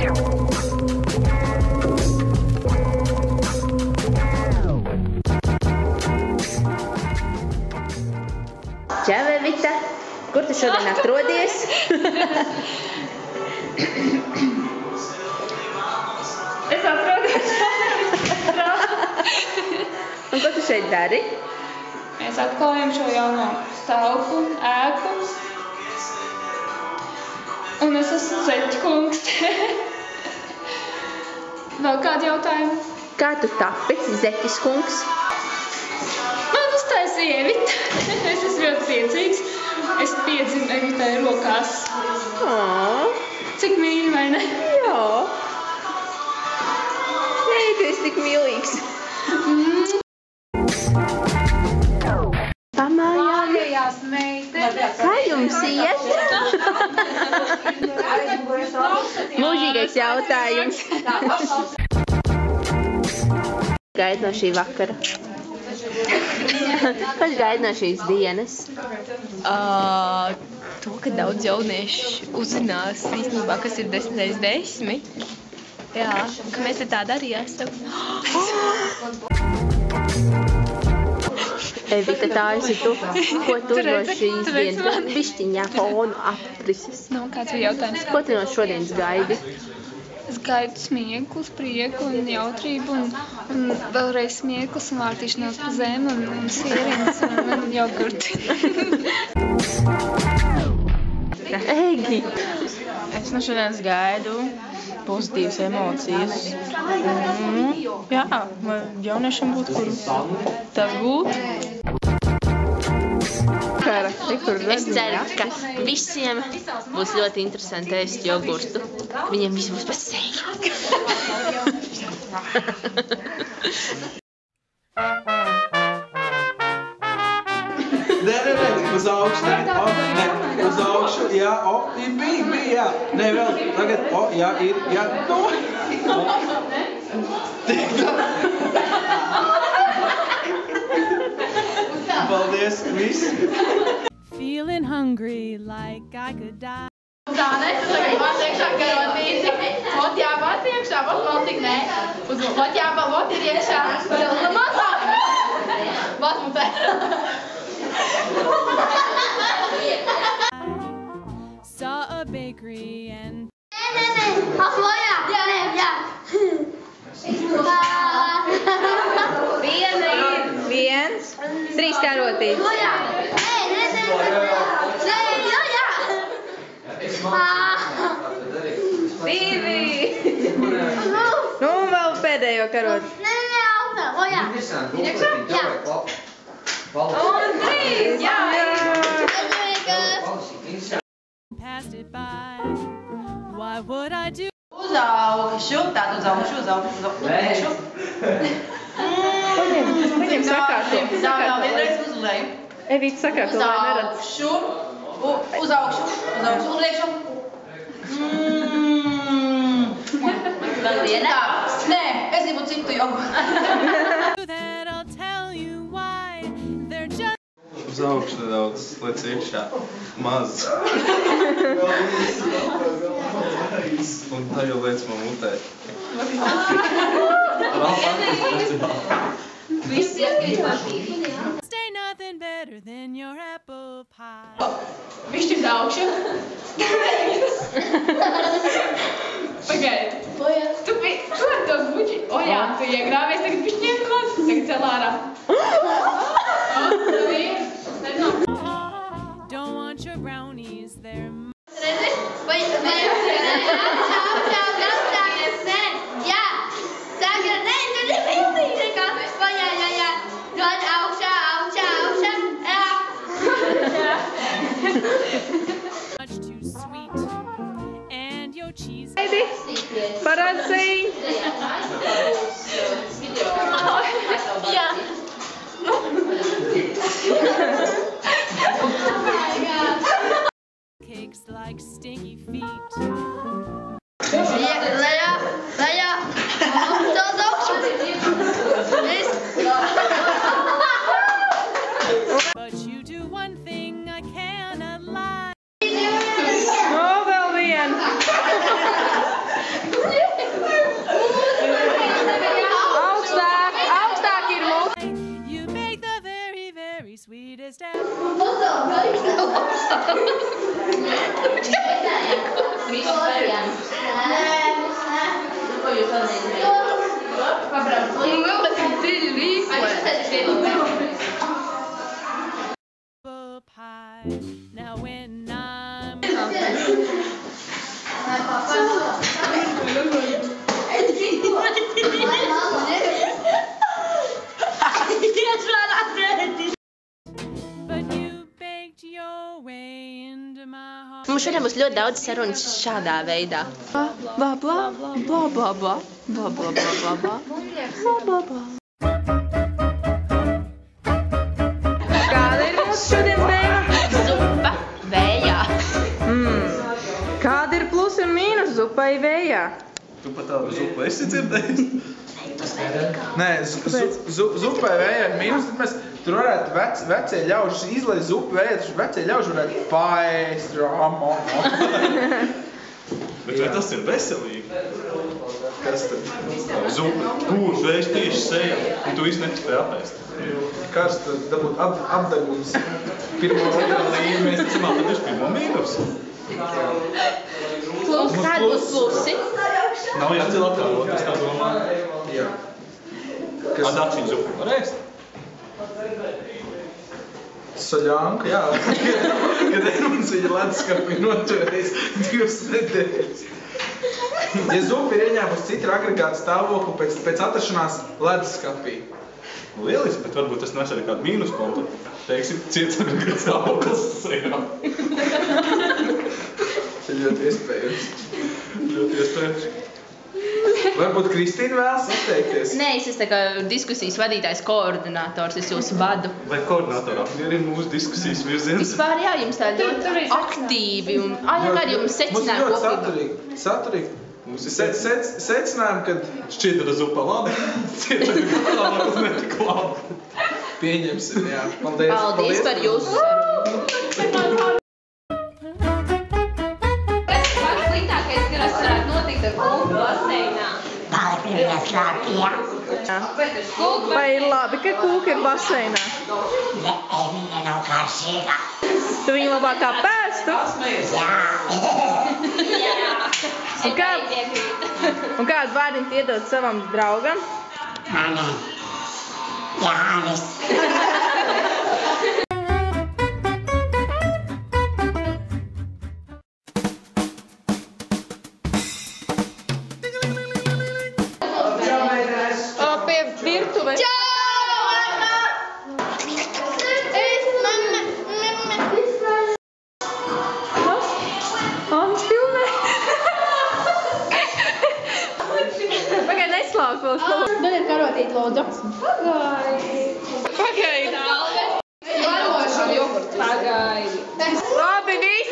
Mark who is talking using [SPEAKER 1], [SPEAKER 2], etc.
[SPEAKER 1] Čau, Evita! Kur tu šodien atrodies?
[SPEAKER 2] Es atrodos
[SPEAKER 1] Un ko tu šeit dari?
[SPEAKER 2] Mēs atklājam šo jauno telpu, ēku. Un es esmu Zeķkungs. Vēl kādi jautājumi?
[SPEAKER 1] Kā tu tapi, Zeķis kungs?
[SPEAKER 2] Man uztaisīja Evita. Es esmu ļoti priecīgs. Es piedzimu Evitai rokās. Cik mīļi, vai ne?
[SPEAKER 1] Jā. Nē, tu esi tik mīlīgs.
[SPEAKER 2] Mājās meitenes.
[SPEAKER 1] Kā jums iet? Mūžīgais jautājums. Gaida no šī vakara. Kas gaida no šīs dienas?
[SPEAKER 3] To, ka daudz jaunieši uzzinās īstenībā, kas ir 10x10. Jā, ka mēs te tādi arī esam.
[SPEAKER 1] Evita, tā esi tu. Ko tu no šīs dienas bišķiņā fonu aprises?
[SPEAKER 2] Nu, kāds bija jautājums?
[SPEAKER 1] Ko tu no šodienas gaidi?
[SPEAKER 2] Es gaidu smieklus, prieku un jautrību un vēlreiz smieklus un vārtīšanos pa zemi un sieriņas un jogurti.
[SPEAKER 1] Egi!
[SPEAKER 3] Es no šodienas gaidu pozitīvas emocijas. Jā, lai jauniešiem būtu, kur tas būtu.
[SPEAKER 1] Es ceru, ka visiem būs ļoti interesanti ēst jogurtu. Viņiem viss būs pa seju.
[SPEAKER 4] Nē, uz augšu, uz augšu, jā, bija, jā. Nē, vēl, tagad, jā, ir, jā, no. Paldies, viss.
[SPEAKER 5] Feeling hungry like I could die.
[SPEAKER 6] Tā ne, tu tagad vāc iekšā karotīti. Vot jāvāc iekšā, vot vēl tik nē. Vot jāvāc, vot ir iekšā. Vēl mazāk. Vot mutē.
[SPEAKER 5] Saw a bakery and
[SPEAKER 6] Nē. Aslojā. Jā.
[SPEAKER 1] Viens, 3 karotītes.
[SPEAKER 6] Aslojā. Nē. Jā.
[SPEAKER 1] 2. Nu, un vēl pēdējo karotīti.
[SPEAKER 6] Nē, augstā. Lojā. Iekšā? Jā.
[SPEAKER 1] Un 3, jā.
[SPEAKER 5] passed it by. Why would I do?
[SPEAKER 7] Uzaugšu, tātad uzaugšu.
[SPEAKER 1] Paņem sakārto.
[SPEAKER 7] Jā, vienreiz uzlēju.
[SPEAKER 1] Evīte sakārto, lai neredz.
[SPEAKER 7] Uzaugšu, un liekšu. Vēl viena? Nē, es gribu citu jogu.
[SPEAKER 5] That I'll tell you why. They're just
[SPEAKER 4] Uz augšu nedaudz, lec iekšā. Maz. Un tā jau lec man mutē.
[SPEAKER 5] stay nothing better than your apple pie.
[SPEAKER 2] Višķi augšu. Pagaidi. Tu biji, ko ar to buģi? O jā, tu iegrāvies, tagad višķi ieklās, tagad cel ārā.
[SPEAKER 5] Don't want your brownies, they're much too sweet. And your cheese.
[SPEAKER 1] Parādsēji!
[SPEAKER 2] Jā.
[SPEAKER 5] Cakes like stinky feet. But you do one thing I cannot lie.
[SPEAKER 1] O, vēl viena! Visu variantu. Ko jūs vēl nezināt?
[SPEAKER 3] Un vēl tas ir dziļi rīkojas.
[SPEAKER 5] Apple pie. Now when I'm but you baked your way into my heart.
[SPEAKER 1] Mums šodien būs ļoti daudz sarunas šādā veidā.
[SPEAKER 3] Bla, bla, bla, bla, bla, bla, bla, bla, bla, bla.
[SPEAKER 8] Kāda ir mūsu šodienas tēma?
[SPEAKER 1] Zupa vējā.
[SPEAKER 8] Kāda ir plus un mīnus zupai vējā?
[SPEAKER 4] Tu pat tādu zupu esi dzirdējis? Nē, zupai vējā ir mīnus, tad mēs tur varētu vecie ļauži izlaiž zupu vējā, taču vecie ļauži varētu paēst,
[SPEAKER 9] Bet vai tas ir veselīgi?
[SPEAKER 4] Kas tad?
[SPEAKER 9] Zupa, gūs vējš tieši sejā, un tu visu nespēj apēst.
[SPEAKER 4] Karsts tad dabūt apdegums. Pirmo otrā līnija mēs
[SPEAKER 9] Ticamā, tad ir pirmo mīnus.
[SPEAKER 1] Plus, kāda būs plusi?
[SPEAKER 9] Nav jācil atkārtot, es tā domāju.
[SPEAKER 4] Jā.
[SPEAKER 9] Dačiņu zupu var ēst?
[SPEAKER 4] Soļānku, jā. Kad Edmunds viņa leduskapī noturējis 2 nedēļas. Ja zupa ir ieņēmusi citu agregātu stāvokli pēc atrašanās leduskapī.
[SPEAKER 9] Lieliski, bet varbūt tas nes arī kādu mīnus punktu. Teiksim, ciets agregāts stāvoklis sejā.
[SPEAKER 4] Tas ir ļoti iespējams.
[SPEAKER 9] Ļoti iespējams.
[SPEAKER 4] Varbūt Kristīna vēlas izteikties?
[SPEAKER 1] Nē, es esmu tā kā diskusijas vadītājs koordinators, es jūs vadu.
[SPEAKER 9] Vai koordinātori apmierina mūsu diskusijas virziens?
[SPEAKER 1] Vispār jā, jums tā ļoti aktīvi un... Jā, kādi jums secinājumi
[SPEAKER 4] Mums ir
[SPEAKER 1] kopībā?
[SPEAKER 4] ļoti saturīgi. Mums ir secinājumi, kad...
[SPEAKER 9] Šķiedra zupa labi, cieta agregāts netik labi.
[SPEAKER 4] Pieņemsim, jā. Paldies.
[SPEAKER 1] Paldies par jūsu sarunu.
[SPEAKER 3] Sliktākais, kas varētu notikt ar kūku baseinā.
[SPEAKER 8] Vai ir labi, ka kūka ir baseinā? Tu viņu labāk kā pēstu? Un kādu vārdiņu iedod savam draugam?
[SPEAKER 10] Jānis.
[SPEAKER 8] Pie virtuves. Anna filmē. Pagaid, neslāk vēl slavu.
[SPEAKER 6] Man ir karotīt, lūdzu.
[SPEAKER 8] Pagaid.
[SPEAKER 6] Larošu jogurtu.
[SPEAKER 8] Labi, viss.